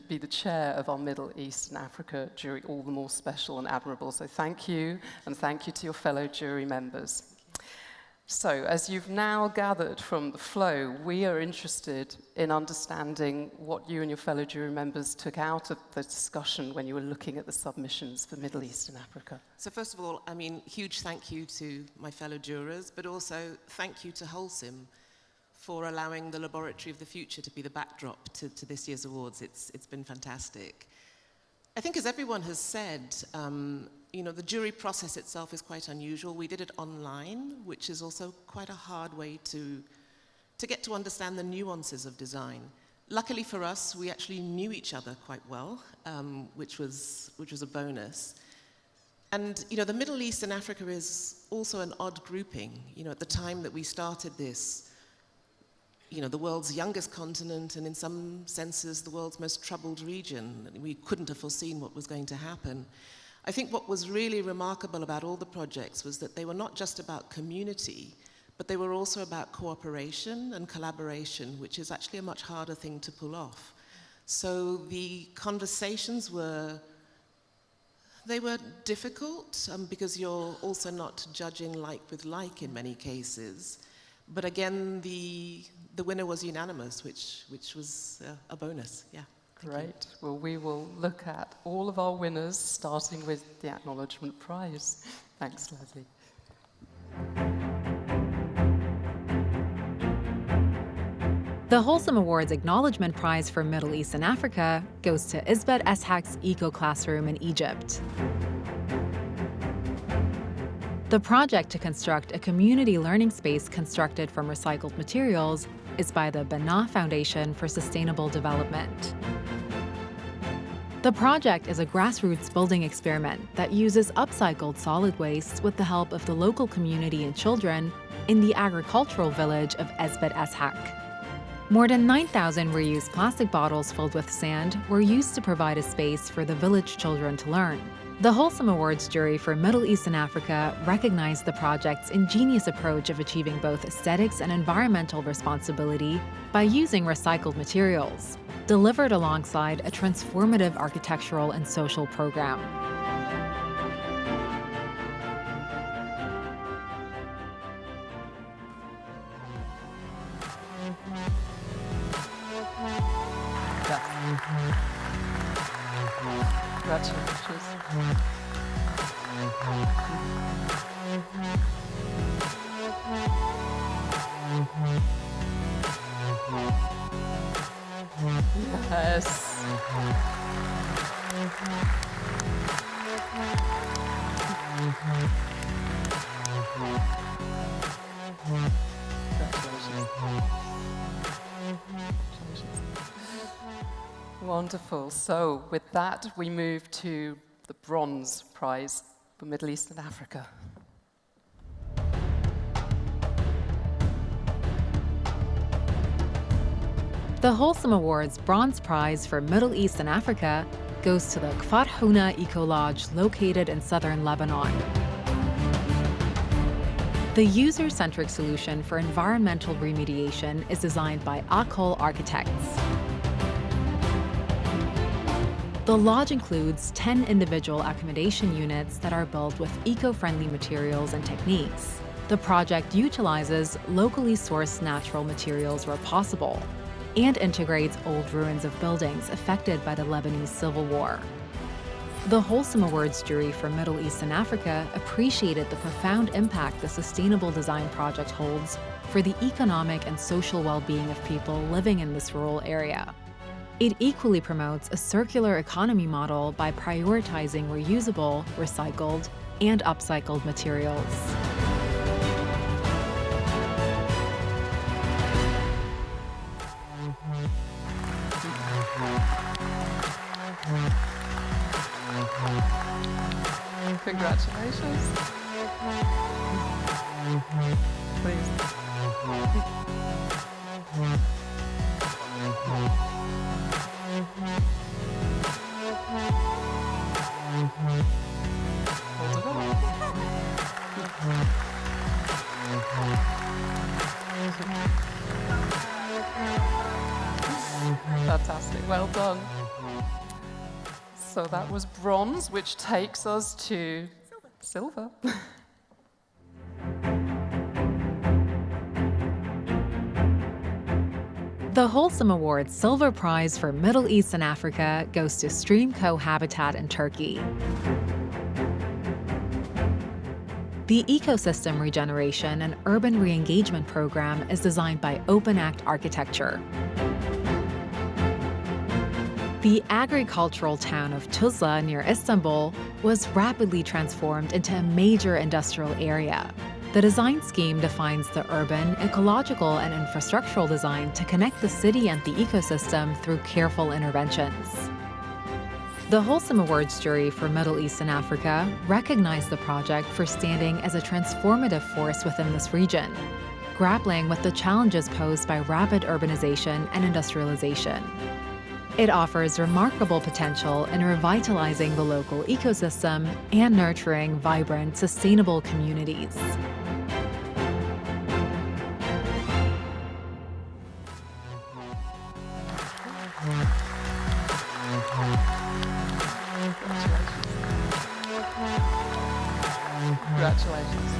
be the chair of our Middle East and Africa jury all the more special and admirable. So thank you, and thank you to your fellow jury members. So, as you've now gathered from the flow, we are interested in understanding what you and your fellow jury members took out of the discussion when you were looking at the submissions for Middle East and Africa. So first of all, I mean, huge thank you to my fellow jurors, but also thank you to Holcim for allowing the Laboratory of the Future to be the backdrop to this year's awards. It's been fantastic. I think, as everyone has said, you know, the jury process itself is quite unusual. We did it online, which is also quite a hard way to get to understand the nuances of design. Luckily for us, we actually knew each other quite well, which was a bonus. And, you know, the Middle East and Africa is also an odd grouping. You know, at the time that we started this, you know, the world's youngest continent, and in some senses, the world's most troubled region. We couldn't have foreseen what was going to happen. I think what was really remarkable about all the projects was that they were not just about community, but they were also about cooperation and collaboration, which is actually a much harder thing to pull off. So the conversations were difficult because you're also not judging like with like in many cases. But again, the winner was unanimous, which was a bonus, yeah. Great. Well, we will look at all of our winners, starting with the Acknowledgement Prize. Thanks, Leslie. The Holcim Awards Acknowledgement Prize for Middle East and Africa goes to Isbet Eshak's Eco Classroom in Egypt. The project to construct a community learning space constructed from recycled materials is by the Bana Foundation for Sustainable Development. The project is a grassroots building experiment that uses upcycled solid waste with the help of the local community and children in the agricultural village of Isbet Eshak. More than 9,000 reused plastic bottles filled with sand were used to provide a space for the village children to learn. The Holcim Awards jury for Middle East and Africa recognized the project's ingenious approach of achieving both aesthetics and environmental responsibility by using recycled materials, delivered alongside a transformative architectural and social program. Congratulations. Yes. Wonderful. So with that, we move to the Bronze Prize for Middle East and Africa. The Holcim Awards Bronze Prize for Middle East and Africa goes to the Kfar Houna Eco Lodge located in southern Lebanon. The user-centric solution for environmental remediation is designed by Akol Architects. The lodge includes 10 individual accommodation units that are built with eco-friendly materials and techniques. The project utilizes locally sourced natural materials where possible and integrates old ruins of buildings affected by the Lebanese Civil War. The Holcim Awards jury for Middle East and Africa appreciated the profound impact the sustainable design project holds for the economic and social well-being of people living in this rural area. It equally promotes a circular economy model by prioritizing reusable, recycled, and upcycled materials. Congratulations. Please. Fantastic, well done. So that was bronze, which takes us to silver. The Holcim Award's Silver Prize for Middle East and Africa goes to Stream Cohabitat in Turkey. The Ecosystem Regeneration and Urban Re-engagement Program is designed by Open Act Architecture. The agricultural town of Tuzla near Istanbul was rapidly transformed into a major industrial area. The design scheme defines the urban, ecological, and infrastructural design to connect the city and the ecosystem through careful interventions. The Holcim Awards jury for Middle East and Africa recognized the project for standing as a transformative force within this region, grappling with the challenges posed by rapid urbanization and industrialization. It offers remarkable potential in revitalizing the local ecosystem and nurturing vibrant, sustainable communities. Congratulations.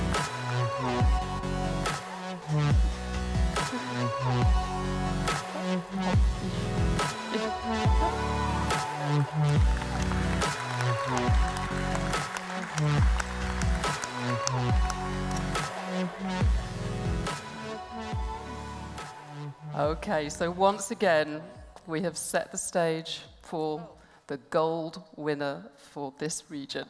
Okay, so once again, we have set the stage for the gold winner for this region.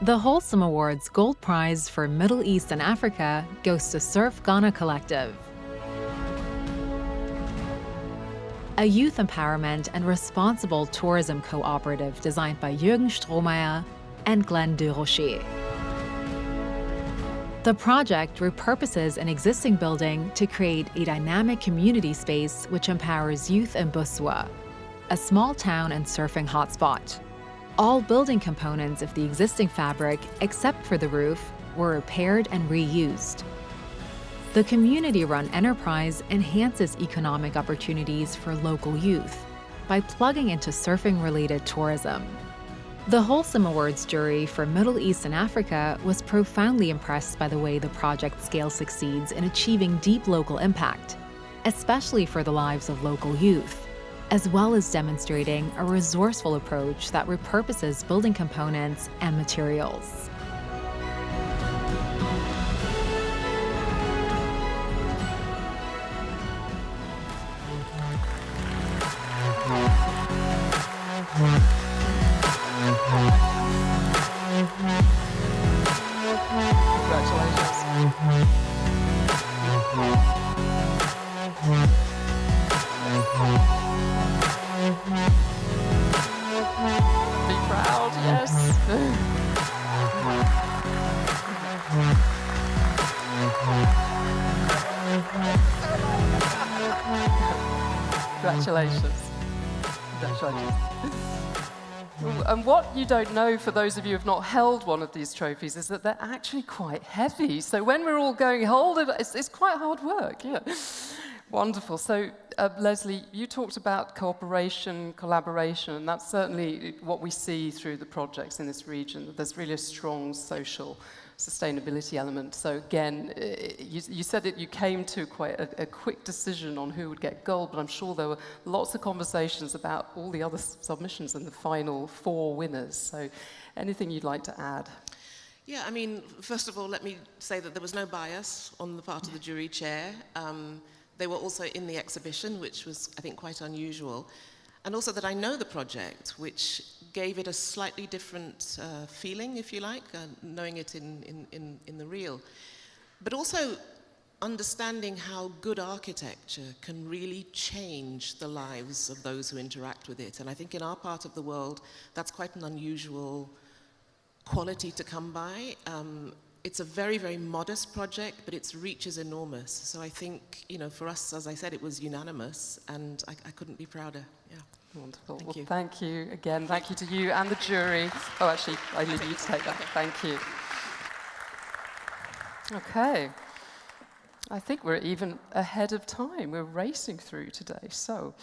The Holcim Awards Gold Prize for Middle East and Africa goes to Surf Ghana Collective, a youth empowerment and responsible tourism cooperative designed by Jürgen Strohmeyer and Glenn Durocher. The project repurposes an existing building to create a dynamic community space which empowers youth in Buswa, a small town and surfing hotspot. All building components of the existing fabric, except for the roof, were repaired and reused. The community-run enterprise enhances economic opportunities for local youth by plugging into surfing-related tourism. The Holcim Awards jury for Middle East and Africa was profoundly impressed by the way the project scale succeeds in achieving deep local impact, especially for the lives of local youth, as well as demonstrating a resourceful approach that repurposes building components and materials. Be proud, yes. Congratulations. Congratulations. And what you don't know, for those of you who have not held one of these trophies, is that they're actually quite heavy. So when we're all going, hold it, it's quite hard work, yeah. Wonderful. So, Leslie, you talked about cooperation, collaboration, and that's certainly what we see through the projects in this region, that there's really a strong social sustainability element. So again, you said that you came to quite a quick decision on who would get gold, but I'm sure there were lots of conversations about all the other submissions and the final 4 winners. So anything you'd like to add? Yeah, I mean, first of all, let me say that there was no bias on the part of the jury chair. They were also in the exhibition, which was, I think, quite unusual. And also that I know the project, which gave it a slightly different feeling, if you like, knowing it in the real. But also understanding how good architecture can really change the lives of those who interact with it. And I think in our part of the world, that's quite an unusual quality to come by. It's a very, very modest project, but its reach is enormous. So I think, for us, as I said, it was unanimous, and I couldn't be prouder. Yeah. Wonderful. Thank you. Thank you again. Thank you to you and the jury. Oh, actually, I leave you to take that. Thank you. Okay. I think we're even ahead of time. We're racing through today. So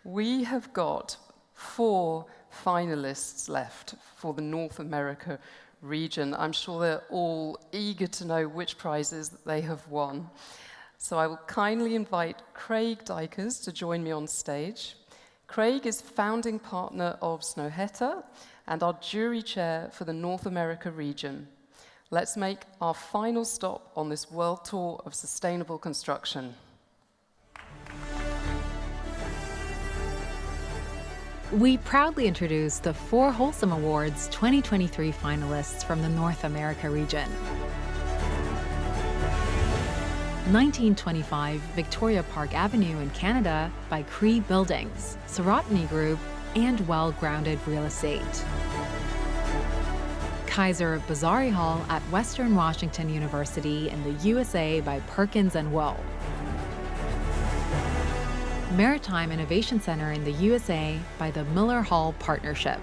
we have got 4 finalists left for the North America region. I'm sure they're all eager to know which prizes they have won. So I will kindly invite Craig Dykers to join me on stage. Craig is founding partner of Snøhetta and our jury chair for the North America region. Let's make our final stop on this world tour of sustainable construction. We proudly introduce the 4 Holcim Awards 2023 finalists from the North America region. 1925 Victoria Park Avenue in Canada by Cree Buildings, Sarotany Group, and Well Grounded Real Estate. Kaiser Bazari Hall at Western Washington University in the USA by Perkins & Woe. Maritime Innovation Center in the USA by the Miller Hall Partnership.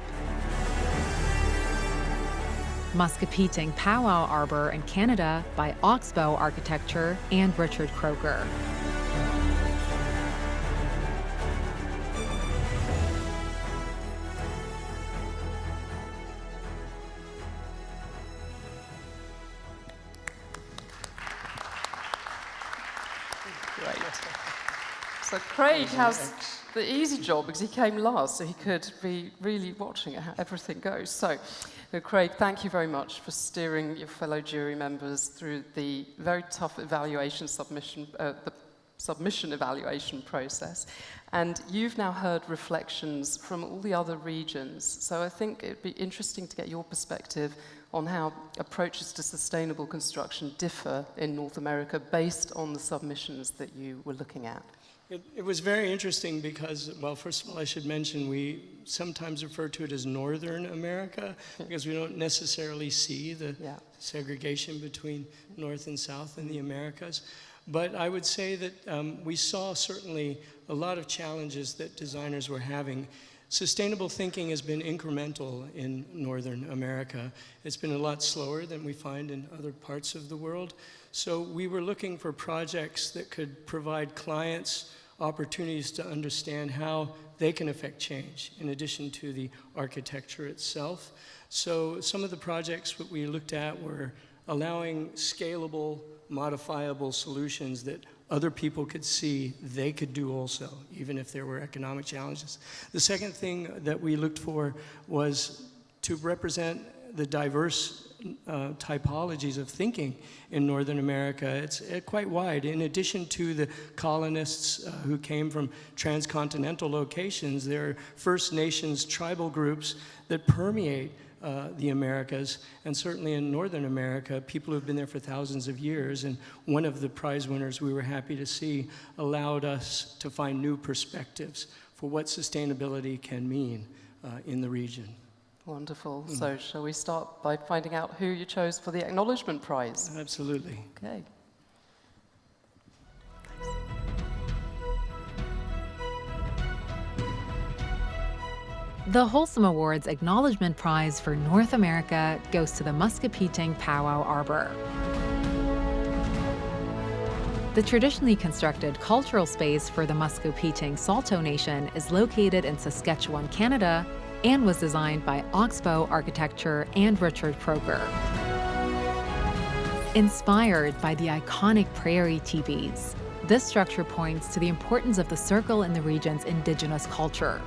Muscatine Powwow Arbor in Canada by Oxbow Architecture and Richard Croker. So Craig has the easy job because he came last, so he could be really watching how everything goes. So, Craig, thank you very much for steering your fellow jury members through the very tough evaluation the submission evaluation process. And you've now heard reflections from all the other regions. So I think it'd be interesting to get your perspective on how approaches to sustainable construction differ in North America based on the submissions that you were looking at. It was very interesting because, well, first of all, I should mention we sometimes refer to it as Northern America because we don't necessarily see the segregation between North and South in the Americas. But I would say that we saw certainly a lot of challenges that designers were having. Sustainable thinking has been incremental in Northern America. It's been a lot slower than we find in other parts of the world. So we were looking for projects that could provide clients opportunities to understand how they can affect change in addition to the architecture itself. So some of the projects that we looked at were allowing scalable, modifiable solutions that other people could see they could do also, even if there were economic challenges. The second thing that we looked for was to represent the diverse typologies of thinking in Northern America. It's quite wide. In addition to the colonists who came from transcontinental locations, there are First Nations tribal groups that permeate the Americas, and certainly in Northern America, people who have been there for thousands of years, and one of the prize winners we were happy to see allowed us to find new perspectives for what sustainability can mean in the region. Wonderful. So shall we start by finding out who you chose for the Acknowledgement Prize? Absolutely. Okay. The Holcim Awards Acknowledgement Prize for North America goes to the Muscatine Powwow Arbor. The traditionally constructed cultural space for the Muscatine Saulteaux Nation is located in Saskatchewan, Canada, and was designed by Oxbow Architecture and Richard Croker. Inspired by the iconic prairie teepees, this structure points to the importance of the circle in the region's indigenous culture.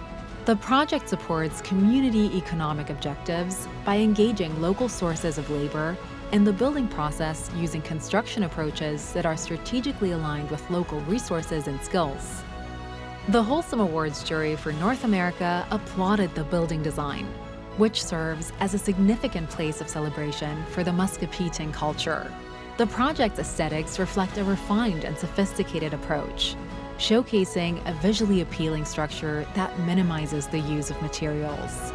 The project supports community economic objectives by engaging local sources of labor and the building process using construction approaches that are strategically aligned with local resources and skills. The Holcim Awards jury for North America applauded the building design, which serves as a significant place of celebration for the Muscatine culture. The project's aesthetics reflect a refined and sophisticated approach, showcasing a visually appealing structure that minimizes the use of materials.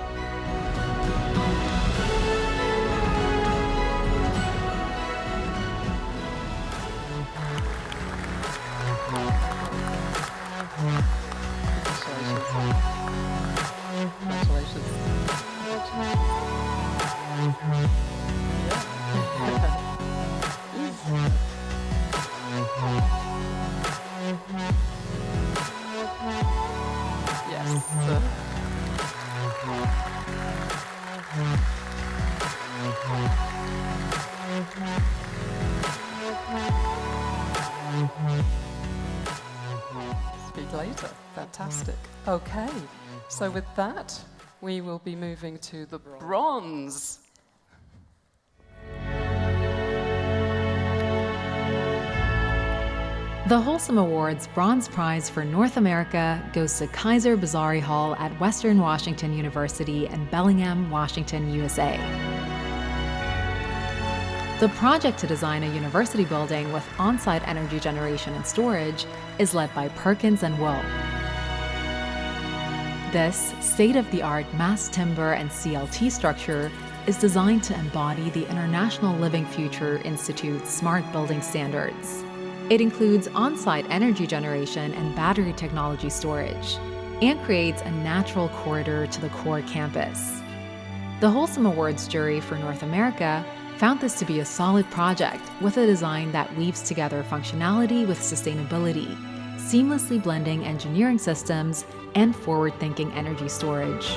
Speak later. Fantastic. Okay, so with that, we will be moving to the bronze. The Holcim Awards Bronze Prize for North America goes to Kaiser Bizari Hall at Western Washington University in Bellingham, Washington, USA. The project to design a university building with on-site energy generation and storage is led by Perkins & Will. This state-of-the-art mass timber and CLT structure is designed to embody the International Living Future Institute's Smart Building Standards. It includes on-site energy generation and battery technology storage, and creates a natural corridor to the core campus. The Holcim Awards jury for North America found this to be a solid project with a design that weaves together functionality with sustainability, seamlessly blending engineering systems and forward-thinking energy storage.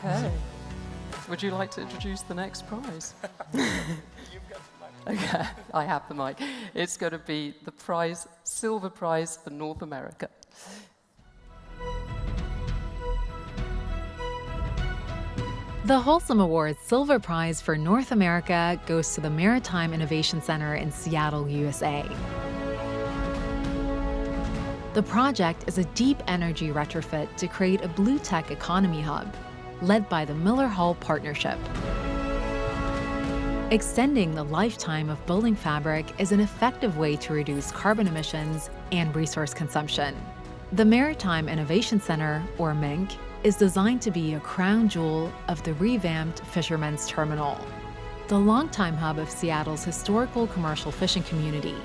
Okay. Would you like to introduce the next prize? Okay, I have the mic. It's going to be the prize, silver prize for North America. The Holcim Awards Silver Prize for North America goes to the Maritime Innovation Center in Seattle, USA. The project is a deep energy retrofit to create a blue tech economy hub, led by the Miller-Hull Partnership. Extending the lifetime of building fabric is an effective way to reduce carbon emissions and resource consumption. The Maritime Innovation Center, or MINC, is designed to be a crown jewel of the revamped Fisherman's Terminal, the longtime hub of Seattle's historical commercial fishing community,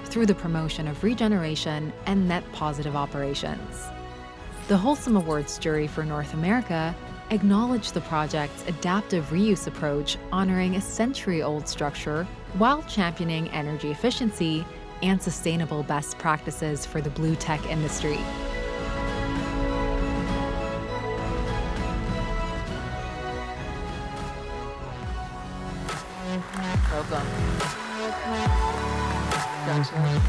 through the promotion of regeneration and net positive operations. The Holcim Awards jury for North America acknowledged the project's adaptive reuse approach, honoring a century-old structure while championing energy efficiency and sustainable best practices for the blue tech industry. Well done. Congratulations.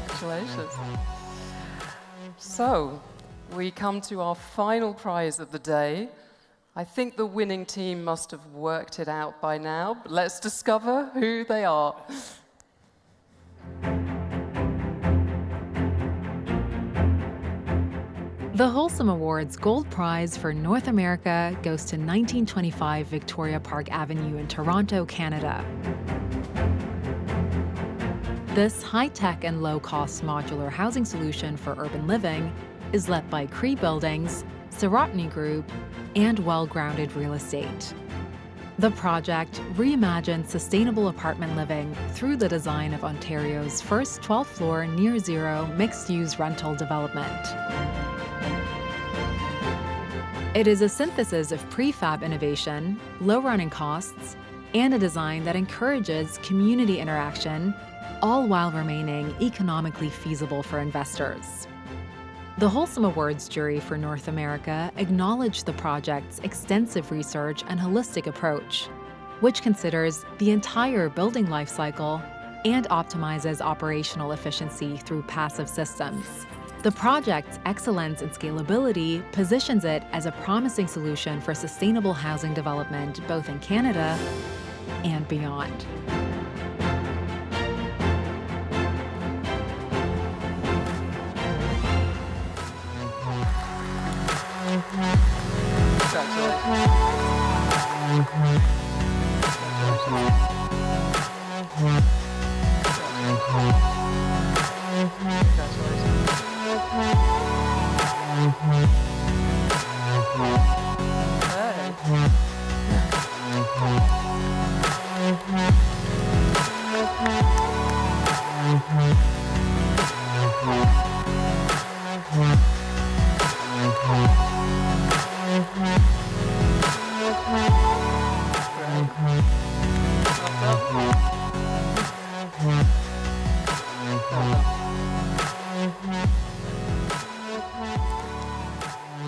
Congratulations. So, we come to our final prize of the day. I think the winning team must have worked it out by now, but let's discover who they are. The Holcim Awards Gold Prize for North America goes to 1925 Victoria Park Avenue in Toronto, Canada. This high-tech and low-cost modular housing solution for urban living is led by Cree Buildings, Sirotny Group, and Well-Grounded Real Estate. The project reimagines sustainable apartment living through the design of Ontario's first 12th-floor near-zero mixed-use rental development. It is a synthesis of prefab innovation, low running costs, and a design that encourages community interaction, all while remaining economically feasible for investors. The Holcim Awards jury for North America acknowledged the project's extensive research and holistic approach, which considers the entire building life cycle and optimizes operational efficiency through passive systems. The project's excellence and scalability positions it as a promising solution for sustainable housing development both in Canada and beyond.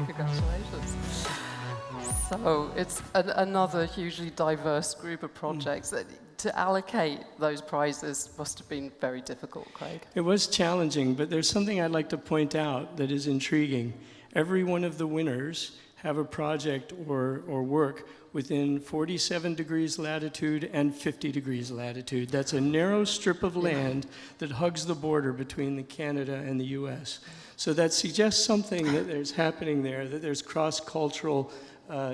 Congratulations. So it's another hugely diverse group of projects. To allocate those prizes must have been very difficult, Craig. It was challenging, but there's something I'd like to point out that is intriguing. Every one of the winners have a project or work within 47 degrees latitude and 50 degrees latitude. That's a narrow strip of land that hugs the border between Canada and the US. So that suggests something that there's happening there, that there's cross-cultural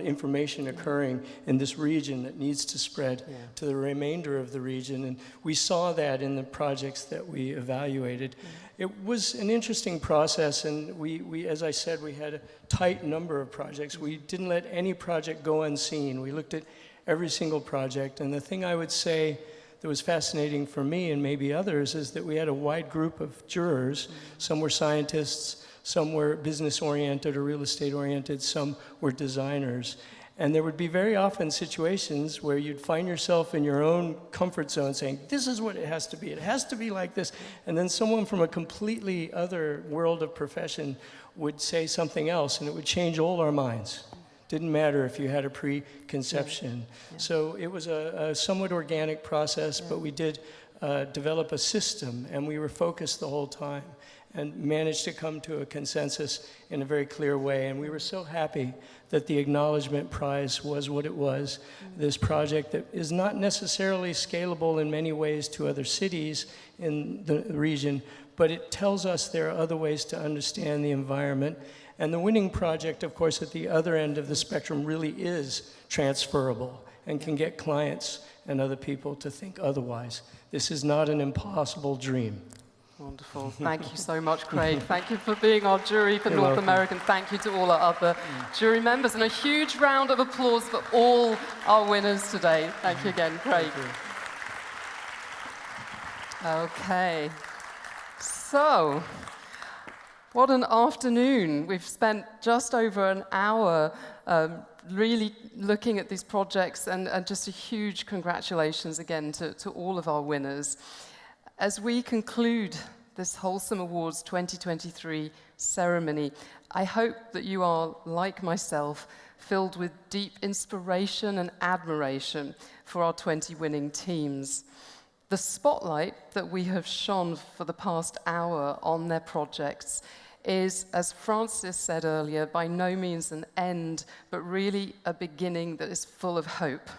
information occurring in this region that needs to spread to the remainder of the region. And we saw that in the projects that we evaluated. It was an interesting process, and we, as I said, we had a tight number of projects. We didn't let any project go unseen. We looked at every single project, and the thing I would say that was fascinating for me and maybe others is that we had a wide group of jurors. Some were scientists, some were business-oriented or real estate-oriented, some were designers. And there would be very often situations where you'd find yourself in your own comfort zone saying, this is what it has to be like this. And then someone from a completely other world of profession would say something else, and it would change all our minds. Didn't matter if you had a preconception. So it was a somewhat organic process, but we did develop a system, and we were focused the whole time and managed to come to a consensus in a very clear way. And we were so happy that the acknowledgement prize was what it was. This project that is not necessarily scalable in many ways to other cities in the region, but it tells us there are other ways to understand the environment. And the winning project, of course, at the other end of the spectrum really is transferable and can get clients and other people to think otherwise. This is not an impossible dream. Wonderful. Thank you so much, Craig. Thank you for being our jury for You're North welcome. America. Thank you to all our other jury members. And a huge round of applause for all our winners today. Thank you again, Craig. Okay. So, what an afternoon. We've spent just over an hour really looking at these projects, and just a huge congratulations again to all of our winners. As we conclude this Holcim Awards 2023 ceremony, I hope that you are, like myself, filled with deep inspiration and admiration for our 20 winning teams. The spotlight that we have shone for the past hour on their projects is, as Francis said earlier, by no means an end, but really a beginning that is full of hope.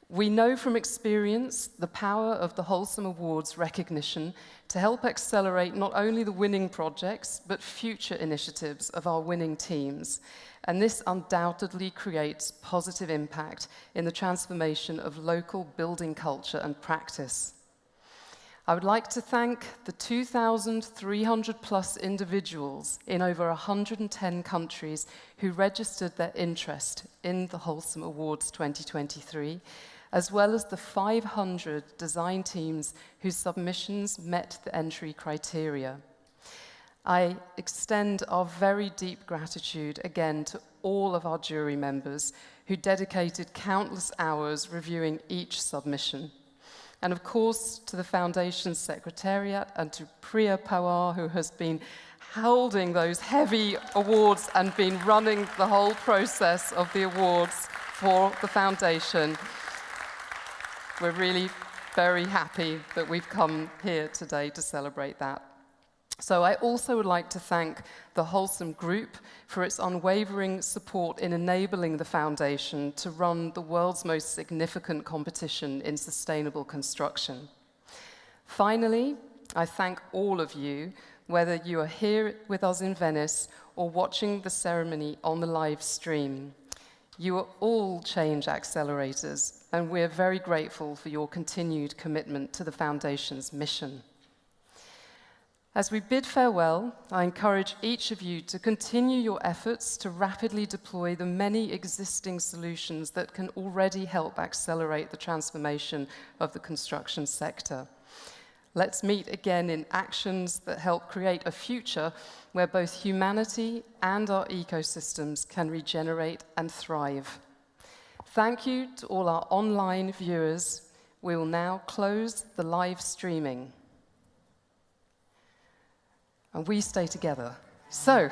We know from experience the power of the Holcim Awards recognition to help accelerate not only the winning projects, but future initiatives of our winning teams. And this undoubtedly creates positive impact in the transformation of local building culture and practice. I would like to thank the 2,300 plus individuals in over 110 countries who registered their interest in the Holcim Awards 2023, as well as the 500 design teams whose submissions met the entry criteria. I extend our very deep gratitude again to all of our jury members who dedicated countless hours reviewing each submission. And of course, to the Foundation's Secretariat and to Priya Pawar, who has been holding those heavy awards and been running the whole process of the awards for the Foundation. We're really very happy that we've come here today to celebrate that. So I also would like to thank the Holcim Group for its unwavering support in enabling the foundation to run the world's most significant competition in sustainable construction. Finally, I thank all of you, whether you are here with us in Venice or watching the ceremony on the live stream. You are all change accelerators, and we're very grateful for your continued commitment to the Foundation's mission. As we bid farewell, I encourage each of you to continue your efforts to rapidly deploy the many existing solutions that can already help accelerate the transformation of the construction sector. Let's meet again in actions that help create a future where both humanity and our ecosystems can regenerate and thrive. Thank you to all our online viewers. We will now close the live streaming. And we stay together. So,